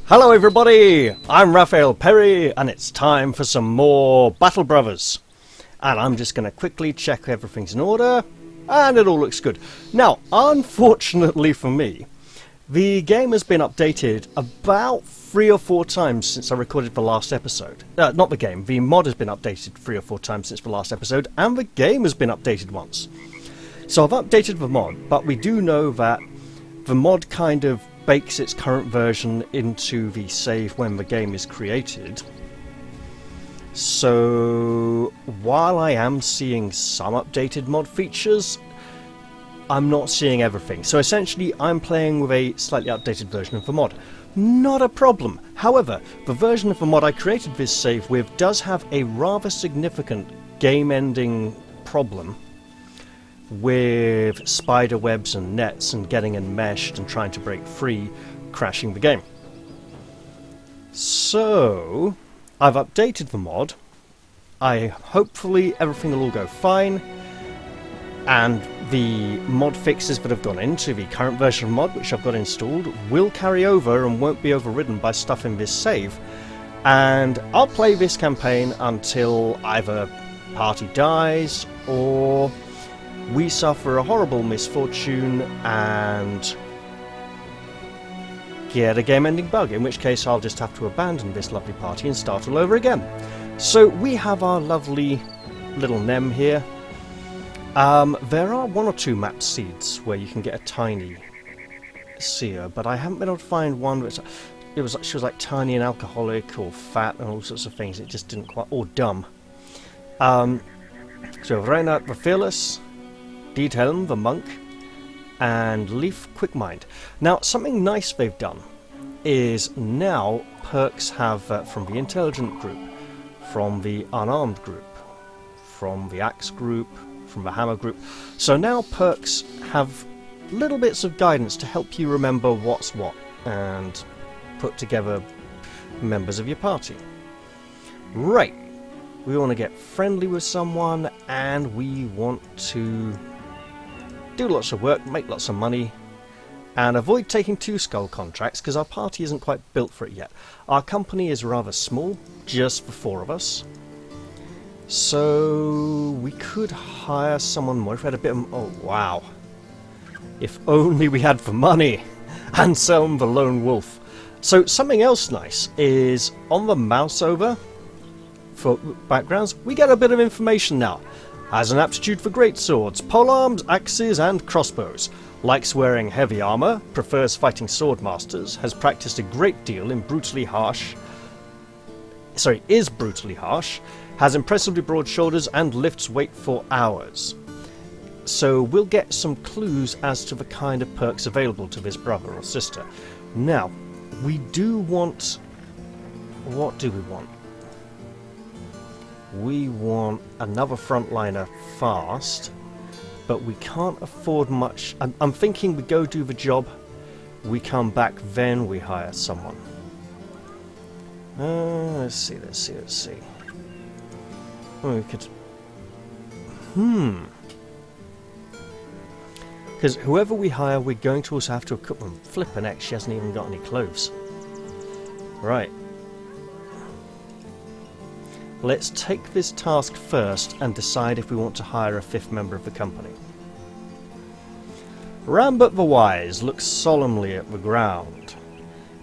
Hello everybody, I'm Raphael Perry and it's time for some more Battle Brothers. And I'm just going to quickly check everything's in order and it all looks good. Now, unfortunately for me, the game has been updated about 3 or 4 times since I recorded the last episode. Not the game, the mod has been updated 3 or 4 times since the last episode and the game has been updated once. So I've updated the mod, but we do know that the mod kind of bakes its current version into the save when the game is created. So while I am seeing some updated mod features, I'm not seeing everything. So essentially I'm playing with a slightly updated version of the mod. Not a problem. However, the version of the mod I created this save with does have a rather significant game-ending problem with spider webs and nets and getting enmeshed and trying to break free, crashing the game. So I've updated the mod. Hopefully everything will all go fine, and the mod fixes that have gone into the current version of mod, which I've got installed, will carry over and won't be overridden by stuff in this save. And I'll play this campaign until either party dies or we suffer a horrible misfortune and get a game-ending bug, in which case I'll just have to abandon this lovely party and start all over again. So we have our lovely little Nem here. There are 1 or 2 map seeds where you can get a tiny seer, but I haven't been able to find one which she was like tiny and alcoholic or fat and all sorts of things. It just didn't quite, or dumb. So Reinhardt the Fearless, Diethelm the Monk, and Leaf Quickmind. Now, something nice they've done is now perks have from the Intelligent group, from the Unarmed group, from the Axe group, from the Hammer group. So now perks have little bits of guidance to help you remember what's what and put together members of your party. Right, we want to get friendly with someone and we want to do lots of work, make lots of money, and avoid taking 2 skull contracts because our party isn't quite built for it yet. Our company is rather small, just the 4 of us. So we could hire someone more if we had a bit of... Oh, wow. If only we had the money! Anselm the Lone Wolf. So something else nice is on the mouse over for backgrounds, we get a bit of information now. Has an aptitude for greatswords, polearms, axes and crossbows. Likes wearing heavy armour, prefers fighting swordmasters, has practiced a great deal in is brutally harsh, has impressively broad shoulders and lifts weight for hours. So we'll get some clues as to the kind of perks available to this brother or sister. Now, we do want... What do we want? We want another frontliner fast, but we can't afford much. I'm thinking we go do the job, we come back, then we hire someone. Let's see. We could... Because whoever we hire, we're going to also have to equip them. Flippin' heck, she hasn't even got any clothes. Right. Let's take this task first and decide if we want to hire a 5th member of the company. Rambert the Wise looks solemnly at the ground.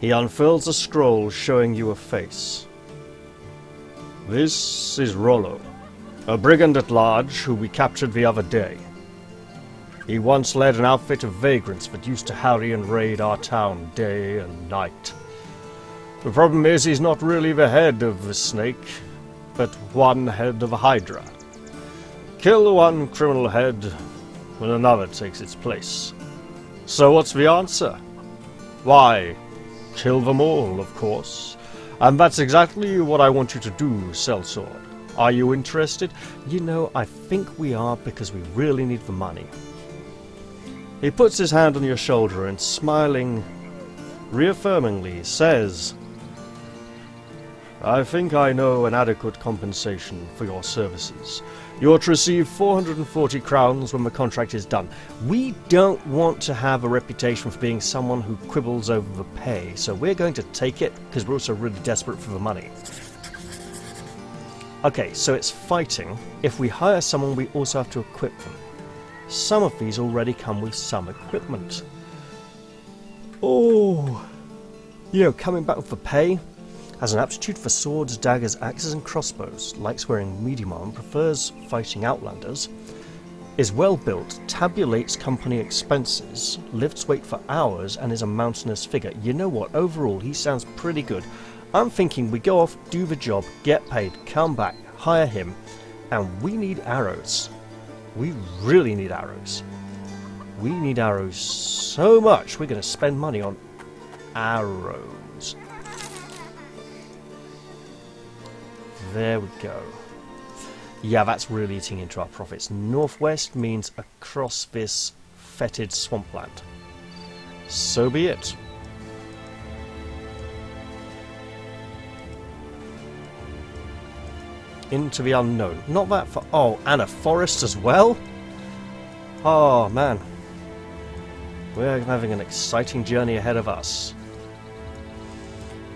He unfurls a scroll showing you a face. This is Rollo, a brigand at large who we captured the other day. He once led an outfit of vagrants that used to harry and raid our town day and night. The problem is he's not really the head of the snake, but one head of a hydra. Kill one criminal head when another takes its place. So what's the answer? Why, kill them all, of course. And that's exactly what I want you to do, Sellsword. Are you interested? You know, I think we are, because we really need the money. He puts his hand on your shoulder and, smiling reaffirmingly, says, I think I know an adequate compensation for your services. You're to receive 440 crowns when the contract is done. We don't want to have a reputation for being someone who quibbles over the pay, so we're going to take it because we're also really desperate for the money. Okay, so it's fighting. If we hire someone, we also have to equip them. Some of these already come with some equipment. Oh, you know, coming back with the pay. Has an aptitude for swords, daggers, axes and crossbows, likes wearing medium armor, prefers fighting outlanders, is well built, tabulates company expenses, lifts weight for hours and is a mountainous figure. You know what, overall he sounds pretty good. I'm thinking we go off, do the job, get paid, come back, hire him, and we need arrows. We really need arrows. We need arrows so much, we're going to spend money on arrows. There we go. Yeah, that's really eating into our profits. Northwest means across this fetid swampland. So be it. Into the unknown. Not that far. Oh, and a forest as well? Oh, man. We're having an exciting journey ahead of us.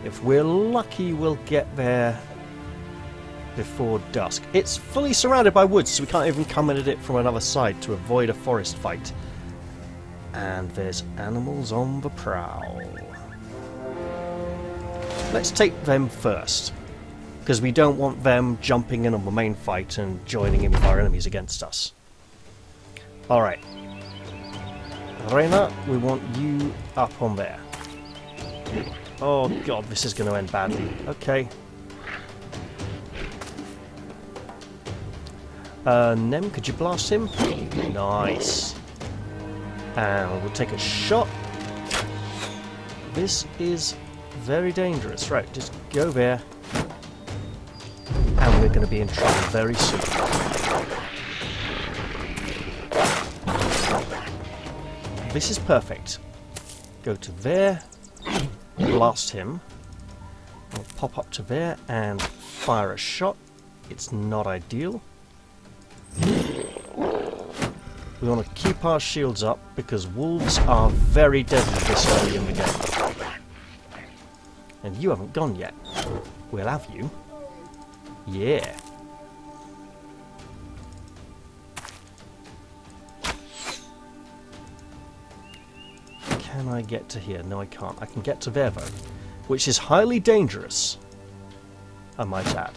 If we're lucky, we'll get there before dusk. It's fully surrounded by woods, so we can't even come at it from another side to avoid a forest fight. And there's animals on the prowl. Let's take them first, because we don't want them jumping in on the main fight and joining in with our enemies against us. Alright. Reina, we want you up on there. Oh god, this is going to end badly. Okay. Nem, could you blast him? Nice. And we'll take a shot. This is very dangerous. Right, just go there. And we're going to be in trouble very soon. This is perfect. Go to there. Blast him. We'll pop up to there and fire a shot. It's not ideal. We want to keep our shields up because wolves are very deadly this early in the game. And you haven't gone yet. We'll have you. Yeah. Can I get to here? No, I can't. I can get to there though, which is highly dangerous, I might add.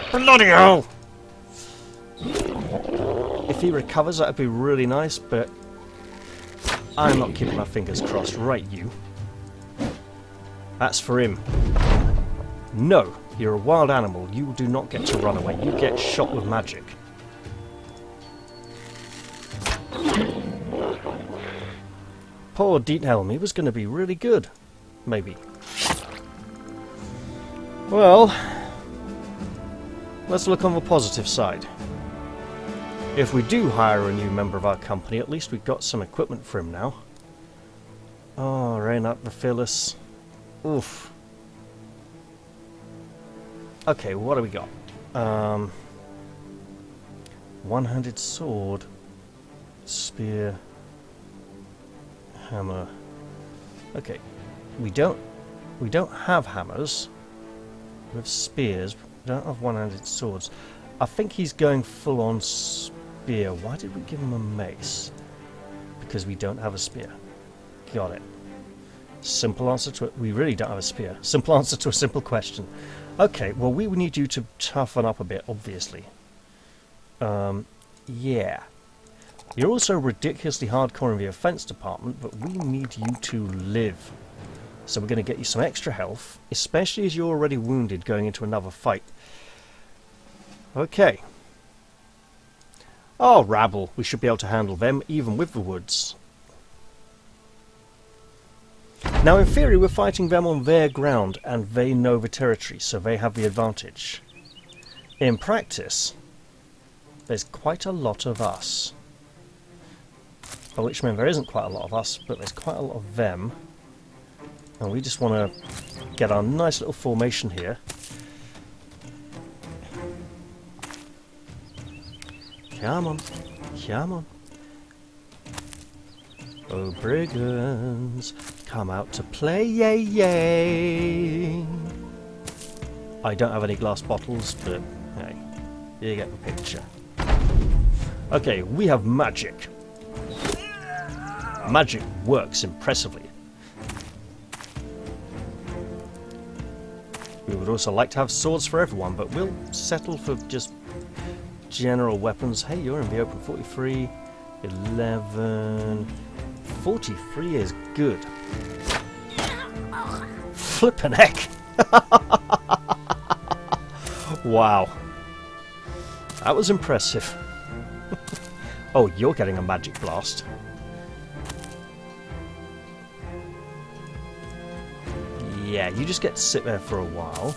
Bloody hell! If he recovers, that'd be really nice, but I'm not keeping my fingers crossed. Right, you. That's for him. No, you're a wild animal. You do not get to run away. You get shot with magic. Poor Diethelm, he was going to be really good. Maybe. Well, let's look on the positive side. If we do hire a new member of our company, at least we've got some equipment for him now. Oh, Reynard the Fearless. Oof. Okay, what do we got? One-handed sword, spear, hammer. Okay, we don't have hammers. We have spears. We don't have one-handed swords. I think he's going full-on spear. Why did we give him a mace? Because we don't have a spear. Got it. Simple answer to it. We really don't have a spear. Simple answer to a simple question. Okay, well, we need you to toughen up a bit, obviously. Yeah. You're also ridiculously hardcore in the offense department, but we need you to live. So we're going to get you some extra health, especially as you're already wounded going into another fight. Okay. Oh, rabble. We should be able to handle them, even with the woods. Now, in theory, we're fighting them on their ground, and they know the territory, so they have the advantage. In practice, there's quite a lot of us. By which I mean there isn't quite a lot of us, but there's quite a lot of them. And we just want to get our nice little formation here. Come on. Come on. Oh, brigands, come out to play, yay, yay! I don't have any glass bottles, but hey, you get the picture. Okay, we have magic. Magic works impressively. We would also like to have swords for everyone, but we'll settle for just general weapons. Hey, you're in the open. 43, 11... 43 is good. Flippin' heck! Wow. That was impressive. Oh, you're getting a magic blast. Yeah, you just get to sit there for a while.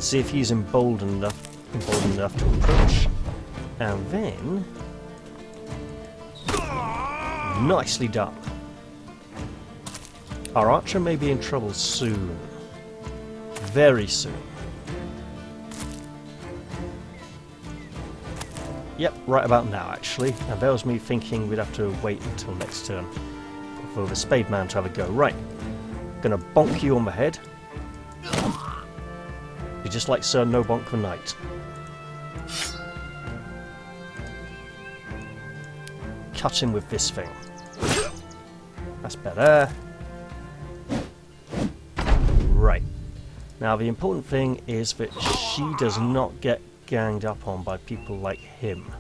See if he's emboldened enough to approach. And then... nicely done. Our archer may be in trouble soon. Very soon. Yep, right about now actually. And that was me thinking we'd have to wait until next turn for the spade man to have a go. Right. Gonna bonk you on the head. You're just like Sir No Bonk the Knight. Cut him with this thing. That's better. Right. Now the important thing is that she does not get ganged up on by people like him.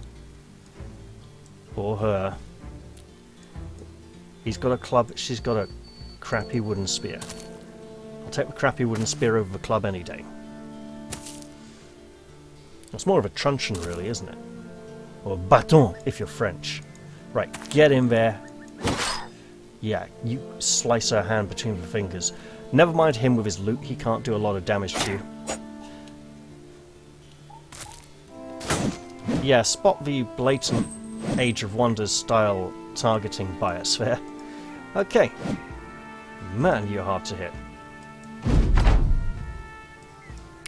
Or her. He's got a club, she's got a crappy wooden spear. I'll take the crappy wooden spear over the club any day. It's more of a truncheon really, isn't it? Or bâton, if you're French. Right, get in there. Yeah, you slice her hand between the fingers. Never mind him with his loot, he can't do a lot of damage to you. Yeah, spot the blatant Age of Wonders style targeting bias there. Okay. Man, you're hard to hit.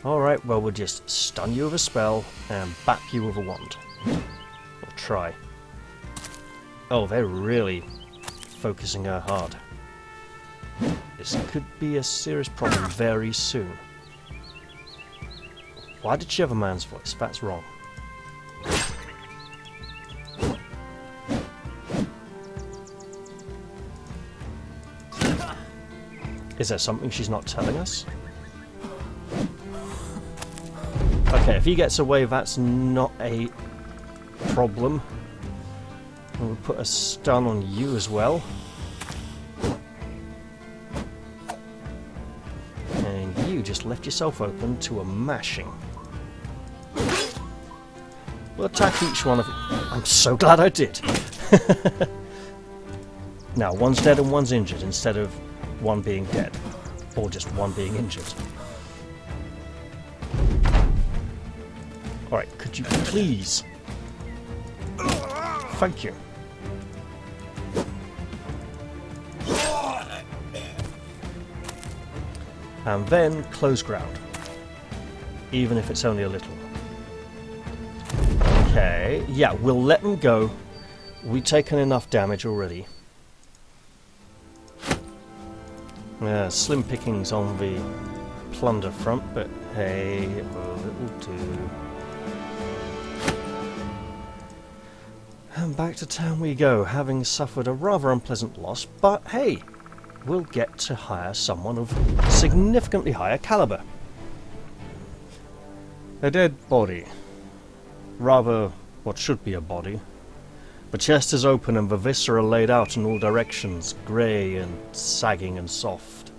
Alright, well we'll just stun you with a spell and bap you with a wand. Or try. Oh, they're really focusing her hard. This could be a serious problem very soon. Why did she have a man's voice? That's wrong. Is there something she's not telling us? Okay, if he gets away, that's not a problem. And we'll put a stun on you as well. And you just left yourself open to a mashing. We'll attack each one of... I'm so glad I did! Now, one's dead and one's injured instead of one being dead. Or just one being injured. Alright, could you please... Thank you. And then close ground. Even if it's only a little. Okay, yeah, we'll let them go. We've taken enough damage already. Slim pickings on the plunder front, but hey, it will do. And back to town we go, having suffered a rather unpleasant loss, but hey, we'll get to hire someone of significantly higher caliber. A dead body. Rather, what should be a body. The chest is open and the viscera laid out in all directions, grey and sagging and soft.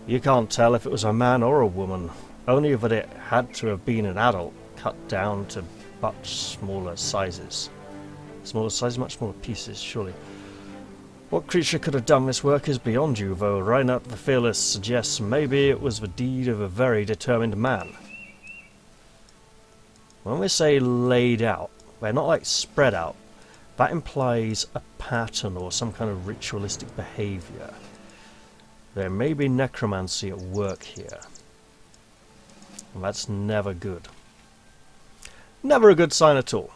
You can't tell if it was a man or a woman, only that it had to have been an adult, cut down to much smaller sizes. Smaller sizes, much smaller pieces, surely. What creature could have done this work is beyond you, though Reinhardt the Fearless suggests maybe it was the deed of a very determined man. When we say laid out, they're not like spread out. That implies a pattern or some kind of ritualistic behaviour. There may be necromancy at work here. And that's never good. Never a good sign at all.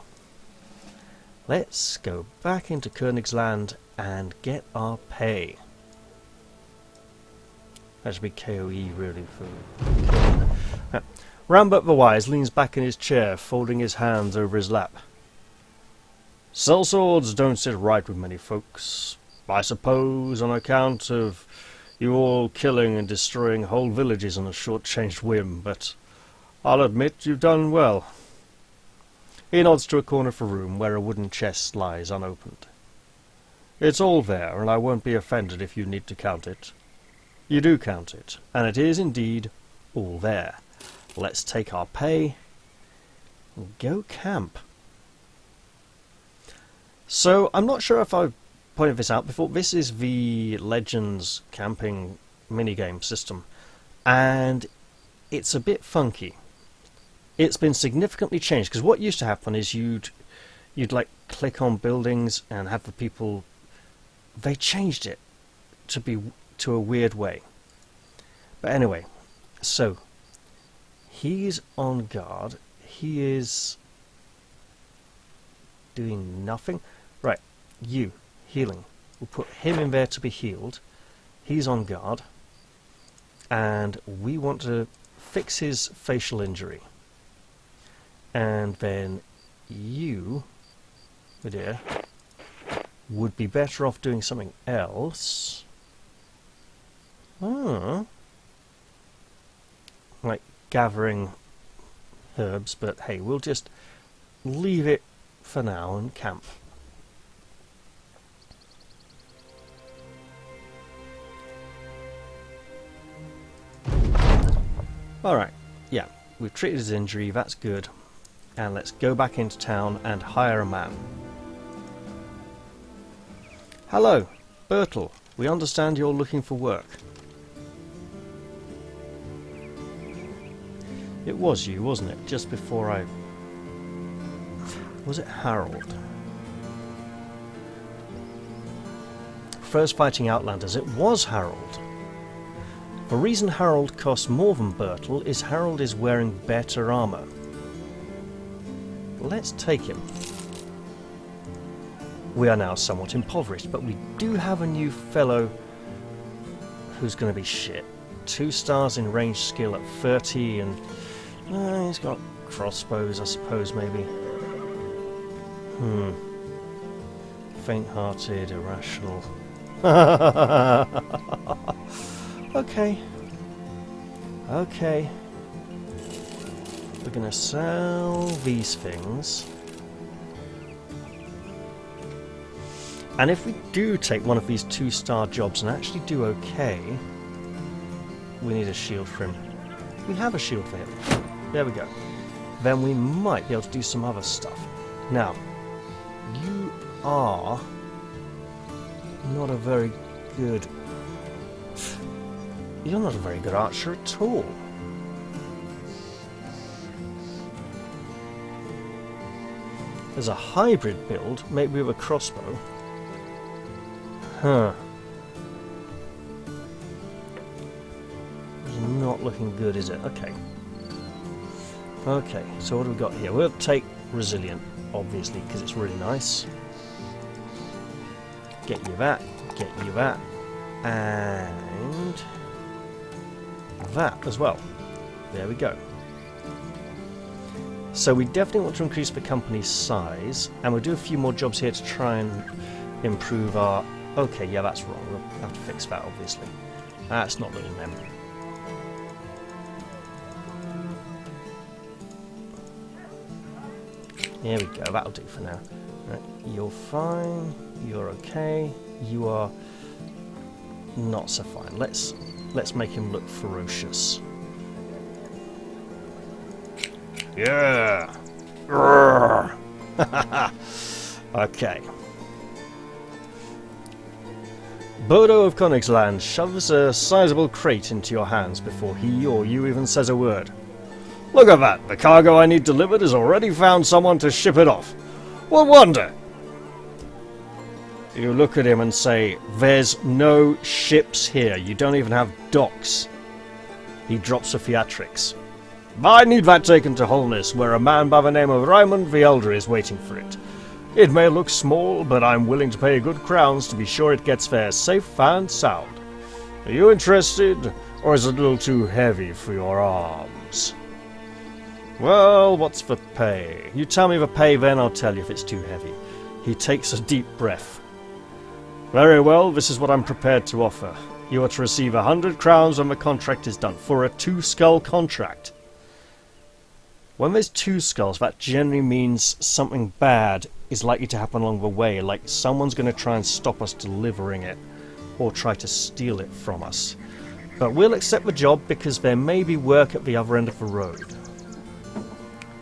Let's go back into Königsland and get our pay. That should be KOE really for... Rambert the Wise leans back in his chair, folding his hands over his lap. Sellswords don't sit right with many folks. I suppose on account of you all killing and destroying whole villages on a short-changed whim, but I'll admit you've done well. He nods to a corner of the room where a wooden chest lies unopened. It's all there, and I won't be offended if you need to count it. You do count it, and it is indeed all there. Let's take our pay and go camp. So, I'm not sure if I've pointed this out before. This is the Legends camping minigame system, and it's a bit funky. It's been significantly changed, because what used to happen is you'd like click on buildings and have the people... They changed it to a weird way. But anyway, so he's on guard. He is doing nothing. Right, you, healing. We'll put him in there to be healed. He's on guard. And we want to fix his facial injury. And then you, my dear, would be better off doing something else. Like gathering herbs, but hey, we'll just leave it for now and camp. Alright, yeah, we've treated his injury, that's good. And let's go back into town and hire a man. Hello, Bertel. We understand you're looking for work. It was you, wasn't it? Just before I... Was it Harold? First fighting Outlanders, it was Harold. The reason Harold costs more than Bertel is Harold is wearing better armour. Let's take him. We are now somewhat impoverished, but we do have a new fellow who's going to be shit. 2 stars in range skill at 30, and he's got crossbows, I suppose, maybe. Faint-hearted, irrational. Okay. Okay. We're going to sell these things. And if we do take one of these 2-star jobs and actually do okay, we need a shield for him. We have a shield for him. There we go. Then we might be able to do some other stuff. Now, you are not a very good... You're not a very good archer at all. There's a hybrid build, maybe with a crossbow. Huh. It's not looking good, is it? Okay. Okay, so what have we got here? We'll take Resilient, obviously, because it's really nice. Get you that, and that as well. There we go. So we definitely want to increase the company's size, and we'll do a few more jobs here to try and improve our... Okay, yeah, that's wrong. We'll have to fix that, obviously. That's not looking them. Here we go, that'll do for now. Right, you're fine, you're okay, you are not so fine. Let's make him look ferocious. Yeah! Okay. Bodo of Königsland shoves a sizable crate into your hands before he or you even says a word. Look at that! The cargo I need delivered has already found someone to ship it off. What wonder? You look at him and say, "There's no ships here. You don't even have docks." He drops a theatrics. "I need that taken to Holness, where a man by the name of Raymond the Elder is waiting for it. It may look small, but I'm willing to pay good crowns to be sure it gets there safe and sound. Are you interested, or is it a little too heavy for your arms?" "Well, what's the pay?" "You tell me the pay, then I'll tell you if it's too heavy." He takes a deep breath. "Very well, this is what I'm prepared to offer. You are to receive 100 crowns when the contract is done, for a 2-skull contract." When there's 2 skulls, that generally means something bad is likely to happen along the way, like someone's going to try and stop us delivering it, or try to steal it from us. But we'll accept the job because there may be work at the other end of the road.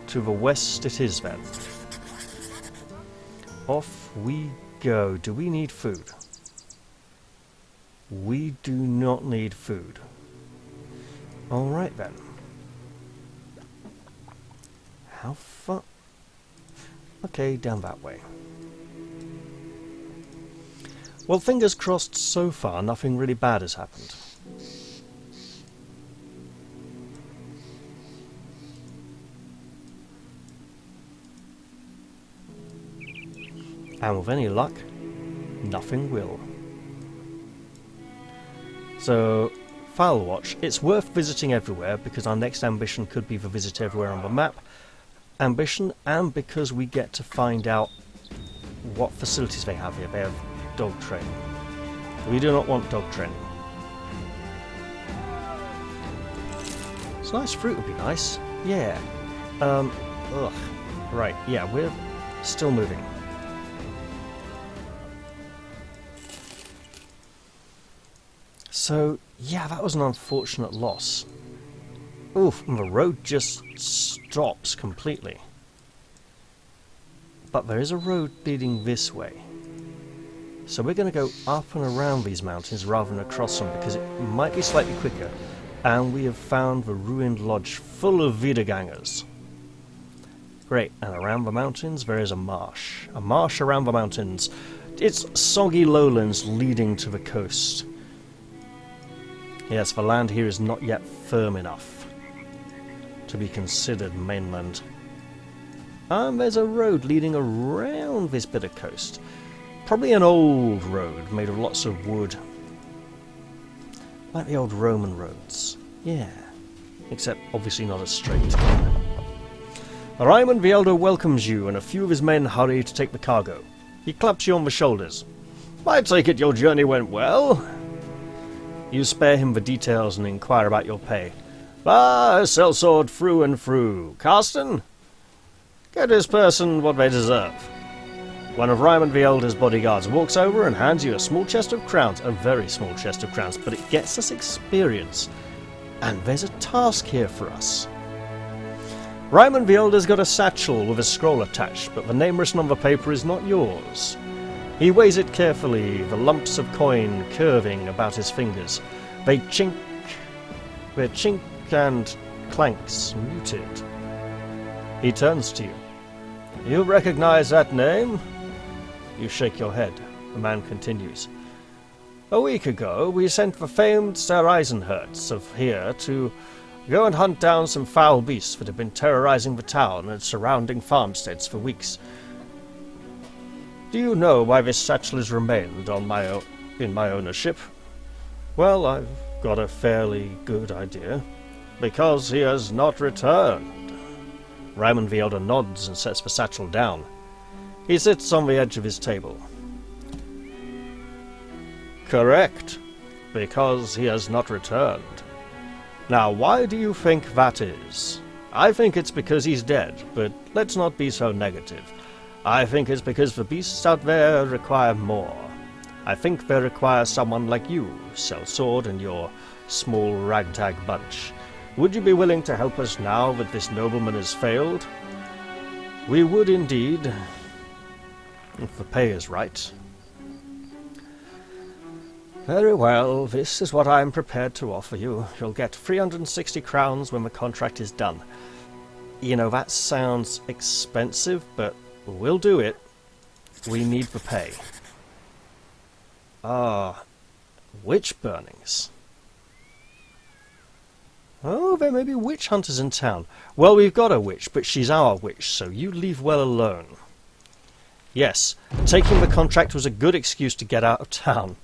To the west it is then. Off we go. Do we need food? We do not need food. Alright then. How far? Okay, down that way. Well, fingers crossed so far, nothing really bad has happened. And with any luck, nothing will. So, File Watch, it's worth visiting everywhere because our next ambition could be to visit everywhere on the map. Ambition, and because we get to find out what facilities they have here. They have dog training. We do not want dog training. Sliced fruit would be nice. Yeah. Ugh. Right, yeah, we're still moving. So, yeah, that was an unfortunate loss. Oof, and the road just stops completely. But there is a road leading this way. So we're going to go up and around these mountains rather than across them because it might be slightly quicker. And we have found the ruined lodge full of Wiedergangers. Great, and around the mountains there is a marsh. A marsh around the mountains. It's soggy lowlands leading to the coast. Yes, the land here is not yet firm enough to be considered mainland. And there's a road leading around this bit of coast. Probably an old road made of lots of wood. Like the old Roman roads. Yeah. Except obviously not as straight. Raymond the Elder welcomes you, and a few of his men hurry to take the cargo. He claps you on the shoulders. "I take it your journey went well?" You spare him the details and inquire about your pay. "Ah, a sellsword through and through. Carsten? Get this person what they deserve." One of Raymond the Elder's bodyguards walks over and hands you a small chest of crowns. A very small chest of crowns, but it gets us experience. And there's a task here for us. Raymond the Elder's got a satchel with a scroll attached, but the name written on the paper is not yours. He weighs it carefully, the lumps of coin curving about his fingers. Their chink and clanks muted. He turns to you. "You recognize that name?" You shake your head. The man continues. "A week ago, we sent the famed Sir Eisenherz of here to go and hunt down some foul beasts that have been terrorizing the town and surrounding farmsteads for weeks. Do you know why this satchel has remained in my ownership? Well, I've got a fairly good idea. Because he has not returned." Raymond the Elder nods and sets the satchel down. He sits on the edge of his table. "Correct. Because he has not returned. Now, why do you think that is? I think it's because he's dead, but let's not be so negative. I think it's because the beasts out there require more. I think they require someone like you, Sellsword, and your small ragtag bunch. Would you be willing to help us now that this nobleman has failed?" "We would indeed, if the pay is right." "Very well, this is what I am prepared to offer you. You'll get 360 crowns when the contract is done." You know, that sounds expensive, but we'll do it. We need the pay. Ah, witch burnings. Oh, there may be witch hunters in town. Well, we've got a witch, but she's our witch, so you leave well alone. Yes, taking the contract was a good excuse to get out of town.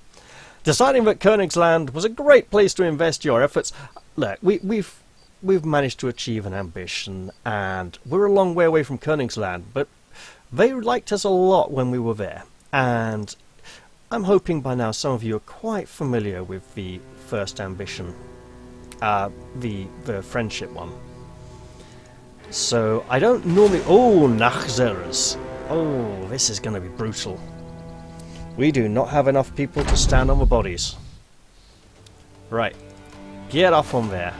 Deciding that Königsland was a great place to invest your efforts. Look, we've managed to achieve an ambition, and we're a long way away from Königsland, but they liked us a lot when we were there, and I'm hoping by now some of you are quite familiar with the first ambition. The friendship one. So I don't normally... Oh, Nachzerers. Oh, this is going to be brutal. We do not have enough people to stand on the bodies. Right. Get off on there.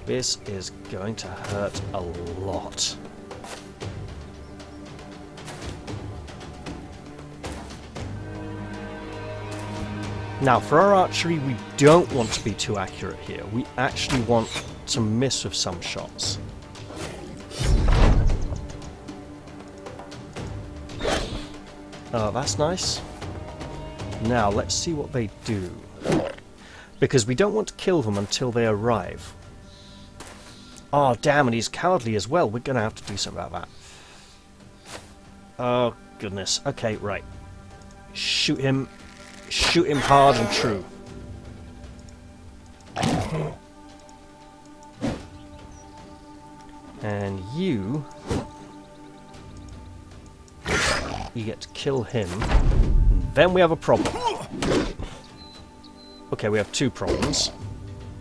This is going to hurt a lot. Now, for our archery, we don't want to be too accurate here. We actually want to miss with some shots. Oh, that's nice. Now, let's see what they do. Because we don't want to kill them until they arrive. Oh, damn, and he's cowardly as well. We're going to have to do something about that. Oh, goodness. Okay, right. Shoot him. Shoot him hard and true. And you get to kill him. And then we have a problem. Okay, we have two problems.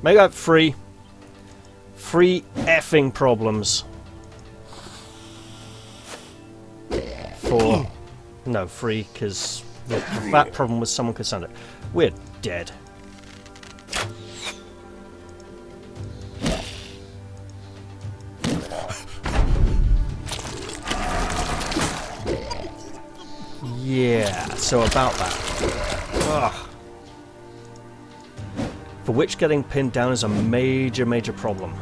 Maybe I have three. Three effing problems. Four. No, three, because that problem was someone could send it. We're dead. Yeah, so about that. Ugh. The witch getting pinned down is a major, major problem.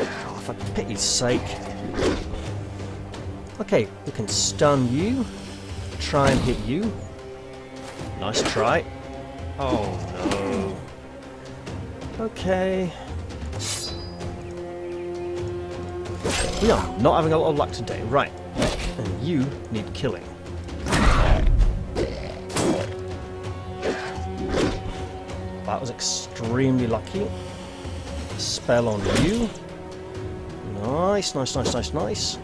Oh, for pity's sake. Okay, we can stun you. Try and hit you. Nice try. Oh no. Okay. We are not having a lot of luck today. Right. And you need killing. That was extremely lucky. Spell on you. Nice, nice, nice, nice, nice.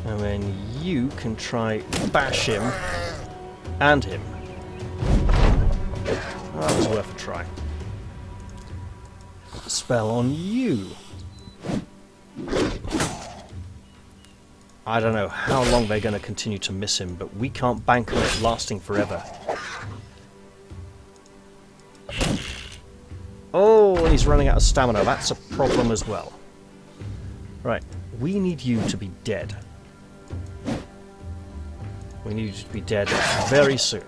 And then you can try bash him and him. That was worth a try. Spell on you. I don't know how long they're going to continue to miss him, but we can't bank on it lasting forever. Oh, and he's running out of stamina. That's a problem as well. Right, we need you to be dead. We need you to be dead very soon.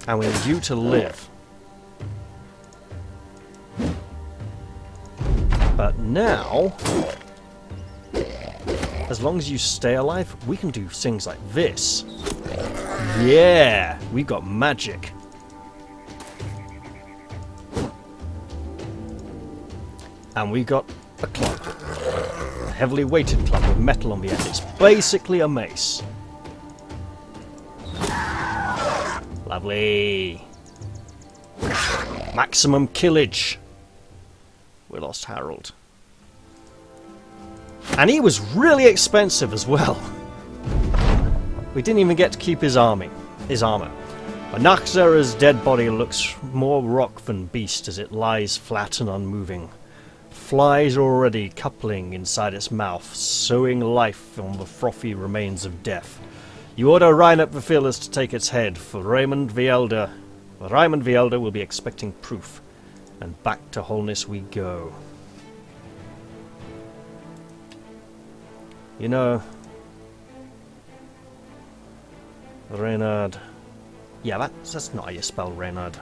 And we need you to live. But now, as long as you stay alive, we can do things like this. Yeah, we've got magic. And we got a club. A heavily weighted club with metal on the end. It's basically a mace. Lovely. Maximum killage. We lost Harold. And he was really expensive as well. We didn't even get to keep his armor. But Nachzera's dead body looks more rock than beast as it lies flat and unmoving. Flies are already coupling inside its mouth, sowing life on the frothy remains of death. You order Reinhard the Fearless to take its head, for Raymond the Elder. Raymond the Elder will be expecting proof. And back to wholeness we go. You know, Reynard, Yeah, that's not how you spell Reynard.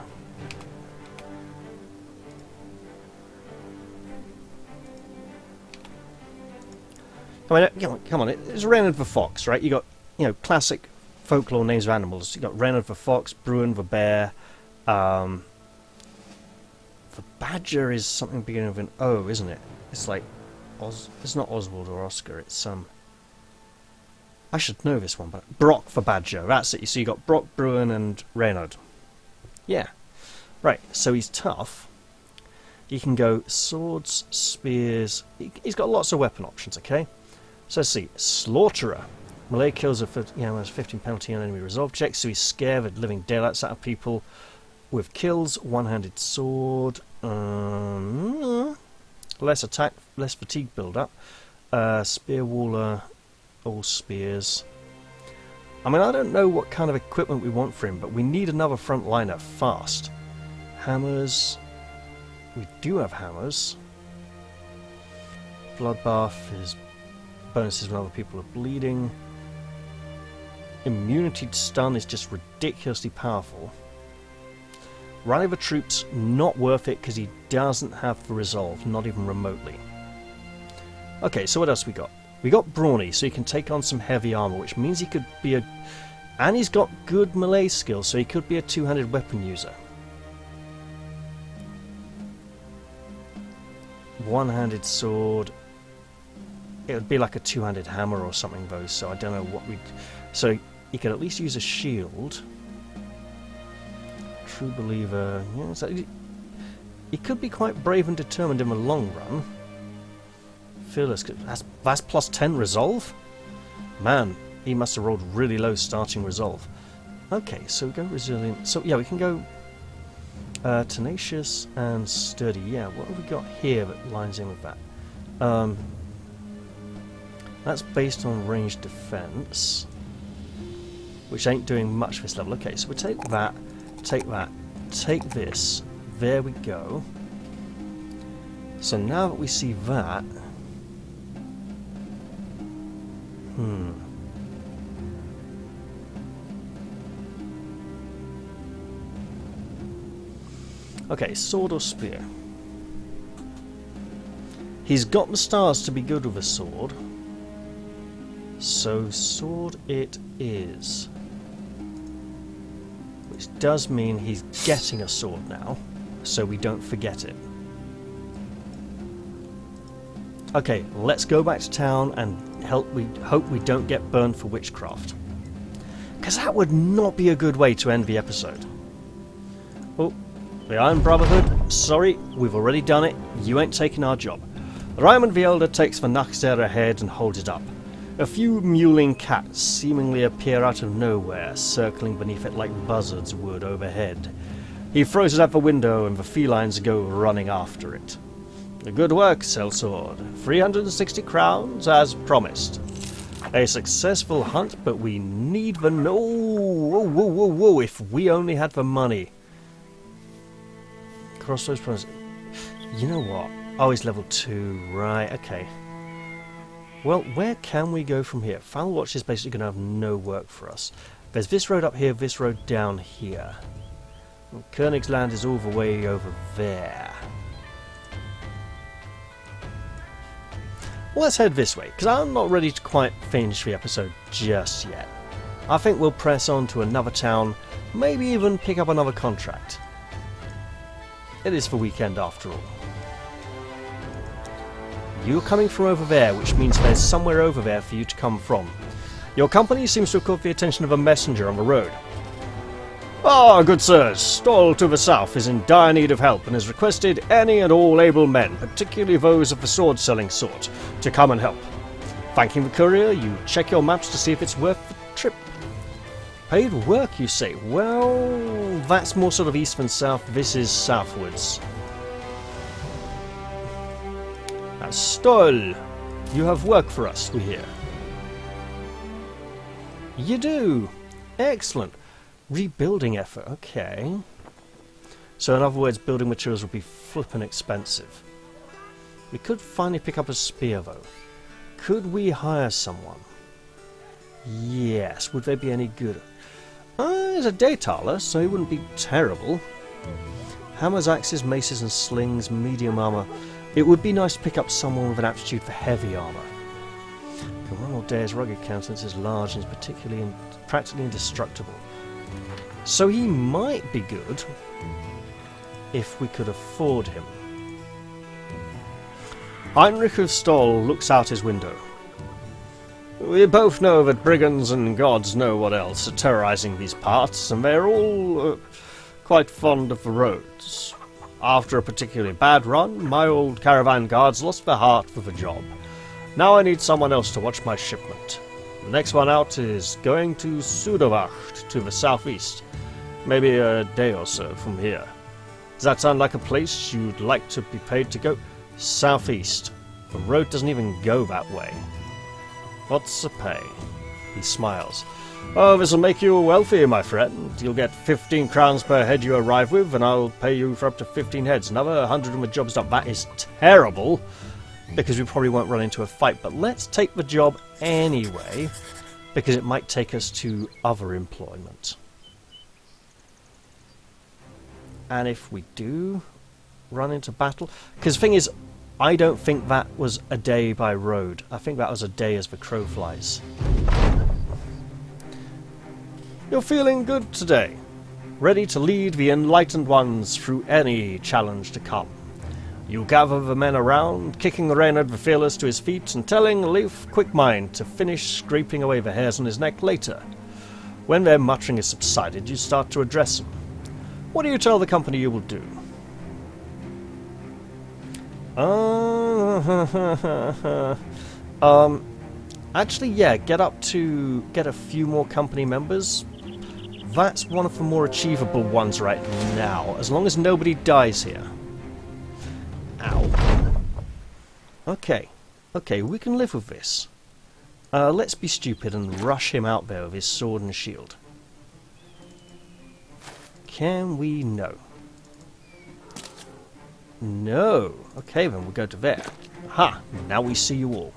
I mean, come on, it's Reynard the fox, right? You got, classic folklore names of animals. You got Reynard the fox, Bruin the bear. The badger is something beginning with an O, isn't it? It's like it's not Oswald or Oscar. It's I should know this one, but Brock the badger. That's it. So you got Brock, Bruin, and Reynard. Yeah, right. So he's tough. He can go swords, spears. He's got lots of weapon options. Okay. So let's see. Slaughterer. Melee kills has 15 penalty on enemy resolve checks, so he's scared of living daylights out of people. With kills, one-handed sword, less attack, less fatigue build-up. Spear waller, all spears. I mean, I don't know what kind of equipment we want for him, but we need another frontliner fast. Hammers. We do have hammers. Bloodbath is bonuses when other people are bleeding. Immunity to stun is just ridiculously powerful. Rally the troops, not worth it because he doesn't have the resolve, not even remotely. Okay, so what else we got? We got Brawny, so he can take on some heavy armor, which means he could be a... And he's got good melee skills, so he could be a two-handed weapon user. One-handed sword. It would be like a two-handed hammer or something, though, so I don't know what we'd... So he could at least use a shield. True believer. Yeah, so he could be quite brave and determined in the long run. Fearless. That's plus 10 resolve? Man, he must have rolled really low starting resolve. Okay, so we go resilient. So yeah, we can go tenacious and sturdy. Yeah, what have we got here that lines in with that? That's based on ranged defense, which ain't doing much this level. Okay, so we take that, take this. There we go. So now that we see that, okay, sword or spear? He's got the stars to be good with a sword. So sword it is. Which does mean he's getting a sword now, so we don't forget it. Okay, let's go back to town and hope we don't get burned for witchcraft. Because that would not be a good way to end the episode. Oh, the Iron Brotherhood, sorry, we've already done it. You ain't taking our job. Raymond the Elder takes the Naxter ahead and holds it up. A few mewling cats seemingly appear out of nowhere, circling beneath it like buzzards would overhead. He throws it out the window and the felines go running after it. Good work, Sellsword. 360 crowns as promised. A successful hunt, but we need the... Whoa, if we only had the money. Crossroads promise. You know what? Oh, he's level 2. Right, okay. Well, where can we go from here? Foul Watch is basically going to have no work for us. There's this road up here, this road down here. And Königsland is all the way over there. Well, let's head this way, because I'm not ready to quite finish the episode just yet. I think we'll press on to another town, maybe even pick up another contract. It is the weekend after all. You're coming from over there, which means there's somewhere over there for you to come from. Your company seems to have caught the attention of a messenger on the road. Ah, good sirs, Stoll to the south is in dire need of help and has requested any and all able men, particularly those of the sword-selling sort, to come and help. Thanking the courier, you check your maps to see if it's worth the trip. Paid work, you say? Well, that's more sort of east than south. This is southwards. Stoll, you have work for us, we hear. You do. Excellent. Rebuilding effort, okay. So in other words, building materials would be flippin' expensive. We could finally pick up a spear though. Could we hire someone? Yes. Would they be any good? is a Daytaler, so he wouldn't be terrible. Hammers, axes, maces and slings, medium armour. It would be nice to pick up someone with an aptitude for heavy armour. The Ronald Dare's rugged countenance is large and is practically indestructible. So he might be good if we could afford him. Heinrich of Stoll looks out his window. We both know that brigands and gods know what else are terrorising these parts, and they're all quite fond of the roads. After a particularly bad run, my old caravan guards lost their heart for the job. Now I need someone else to watch my shipment. The next one out is going to Suderwacht to the southeast. Maybe a day or so from here. Does that sound like a place you'd like to be paid to go? Southeast. The road doesn't even go that way. What's the pay? He smiles. Oh, this'll make you wealthy, my friend. You'll get 15 crowns per head you arrive with, and I'll pay you for up to 15 heads. Another 100 when the job's done. That is terrible, because we probably won't run into a fight. But let's take the job anyway, because it might take us to other employment. And if we do run into battle... Because the thing is, I don't think that was a day by road. I think that was a day as the crow flies. You're feeling good today. Ready to lead the enlightened ones through any challenge to come. You gather the men around, kicking the Reynard the Fearless to his feet and telling Leif Quickmind to finish scraping away the hairs on his neck later. When their muttering has subsided, you start to address them. What do you tell the company you will do? Actually, yeah, get a few more company members. That's one of the more achievable ones right now, as long as nobody dies here. Ow. Okay, we can live with this. Let's be stupid and rush him out there with his sword and shield. Can we? No. No. Okay, then we'll go to there. Aha! Now we see you all.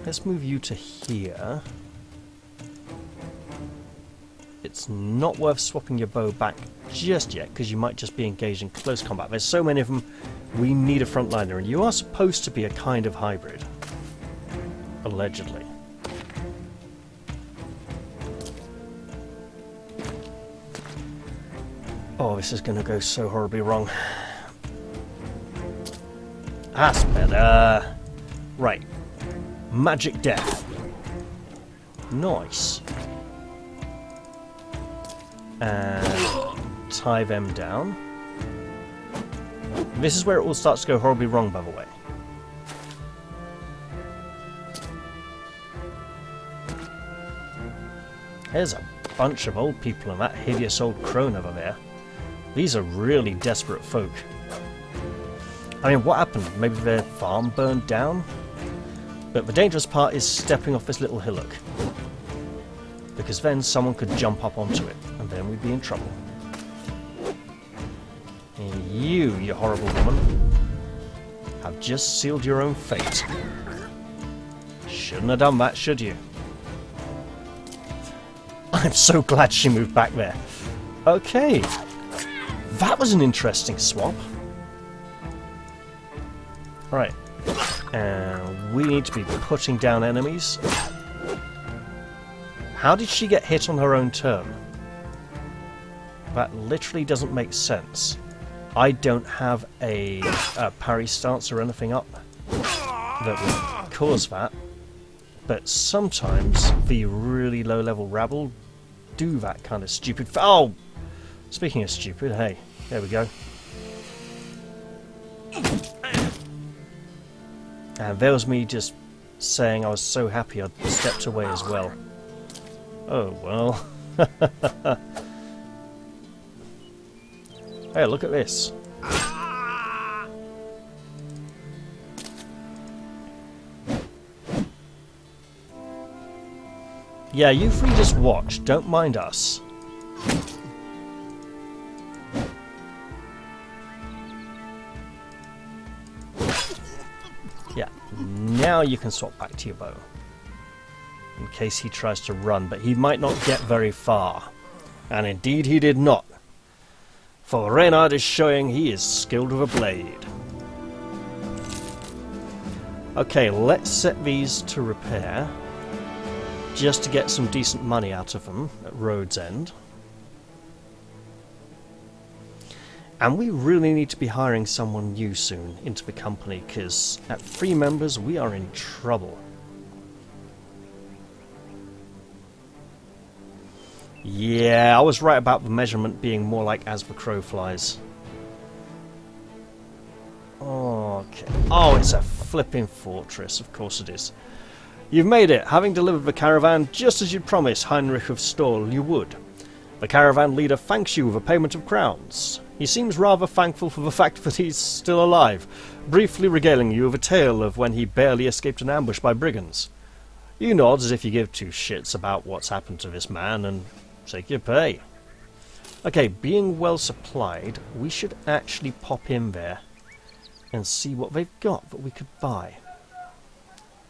Let's move you to here. It's not worth swapping your bow back just yet, because you might just be engaged in close combat. There's so many of them, we need a frontliner, and you are supposed to be a kind of hybrid. Allegedly. Oh, this is going to go so horribly wrong. That's better. Right. Magic Death. Nice. And tie them down. This is where it all starts to go horribly wrong, by the way. There's a bunch of old people and that hideous old crone over there. These are really desperate folk. I mean, what happened? Maybe their farm burned down? But the dangerous part is stepping off this little hillock. Because then someone could jump up onto it, and then we'd be in trouble. And you horrible woman, have just sealed your own fate. Shouldn't have done that, should you? I'm so glad she moved back there. Okay. That was an interesting swap. Right. And we need to be putting down enemies. How did she get hit on her own turn? That literally doesn't make sense. I don't have a parry stance or anything up that would cause that. But sometimes the really low level rabble do that kind of stupid... Oh! Speaking of stupid, hey, there we go. And there was me just saying I was so happy I'd stepped away as well. Oh, well. Hey, look at this. Yeah, you three just watch. Don't mind us. Yeah, now you can swap back to your bow. in case he tries to run, but he might not get very far. And indeed he did not. For Reynard is showing he is skilled with a blade. Okay, let's set these to repair, just to get some decent money out of them at Road's End. And we really need to be hiring someone new soon into the company, because at 3 members we are in trouble. Yeah, I was right about the measurement being more like as the crow flies. Okay. Oh, it's a flipping fortress. Of course it is. You've made it, having delivered the caravan just as you'd promised Heinrich of Stoll you would. The caravan leader thanks you with a payment of crowns. He seems rather thankful for the fact that he's still alive, briefly regaling you with a tale of when he barely escaped an ambush by brigands. You nod as if you give 2 shits about what's happened to this man and take your pay. Okay, being well supplied, we should actually pop in there and see what they've got that we could buy.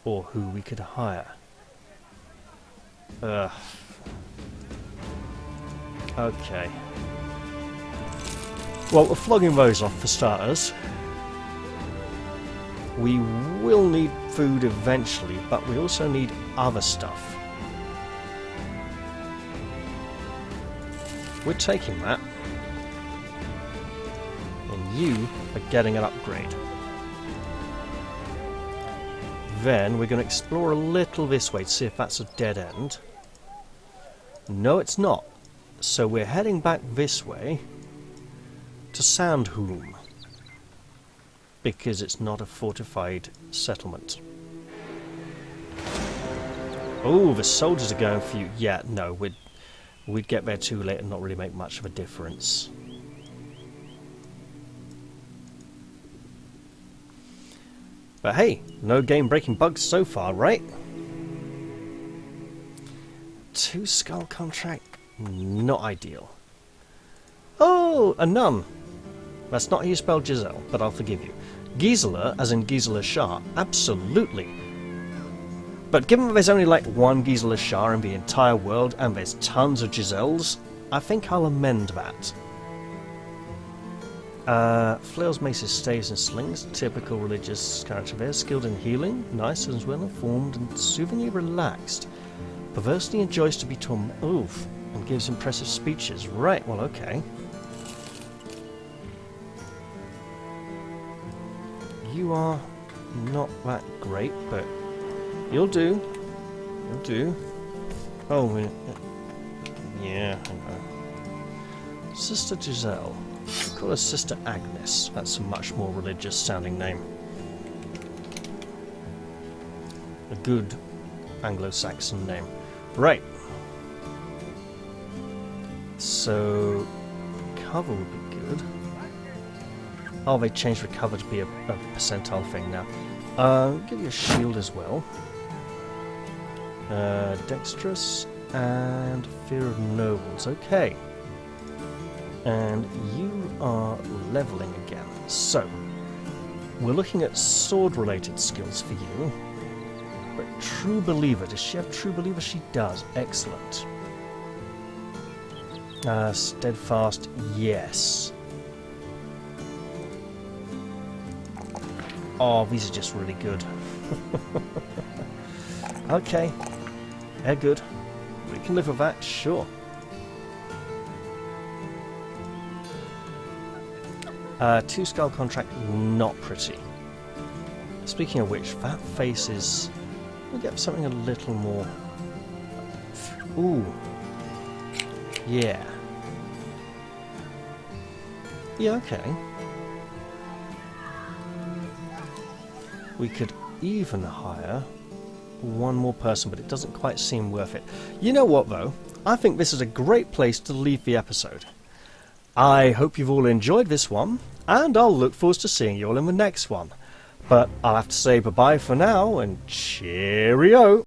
Or who we could hire. Okay. Well, we're flogging those off for starters. We will need food eventually, but we also need other stuff. We're taking that. And you are getting an upgrade. Then we're going to explore a little this way to see if that's a dead end. No, it's not. So we're heading back this way to Sandholm, because it's not a fortified settlement. Oh, the soldiers are going for you. Yeah, no, we'd get there too late and not really make much of a difference. But hey, no game-breaking bugs so far, right? 2 skull contract, not ideal. Oh, a nun. That's not how you spell Giselle, but I'll forgive you. Gisela, as in Gisela Shah, absolutely. But given that there's only like 1 Gisela Shah in the entire world and there's tons of Giselles, I think I'll amend that. Flails, maces, staves and slings, typical religious character there, skilled in healing, nice and well informed and soothingly relaxed. Perversely enjoys to be tormented, oof, and gives impressive speeches. Right, well, okay. You are not that great, but you'll do. You'll do. Oh, yeah, I know. Sister Giselle. Call her Sister Agnes. That's a much more religious sounding name. A good Anglo-Saxon name. Right. So, cover would be good. Oh, they changed recover to be a percentile thing now. Give you a shield as well. Dexterous and fear of nobles. Okay. And you are leveling again. So, we're looking at sword-related skills for you. But True Believer, does she have True Believer? She does. Excellent. Steadfast, yes. Oh, these are just really good. Okay. They're good. We can live with that, sure. 2 skull contract, not pretty. Speaking of which, that face is... We'll get something a little more... Ooh. Yeah. Yeah, okay. We could even hire 1 more person, but it doesn't quite seem worth it. You know what, though? I think this is a great place to leave the episode. I hope you've all enjoyed this one, and I'll look forward to seeing you all in the next one. But I'll have to say bye-bye for now, and cheerio!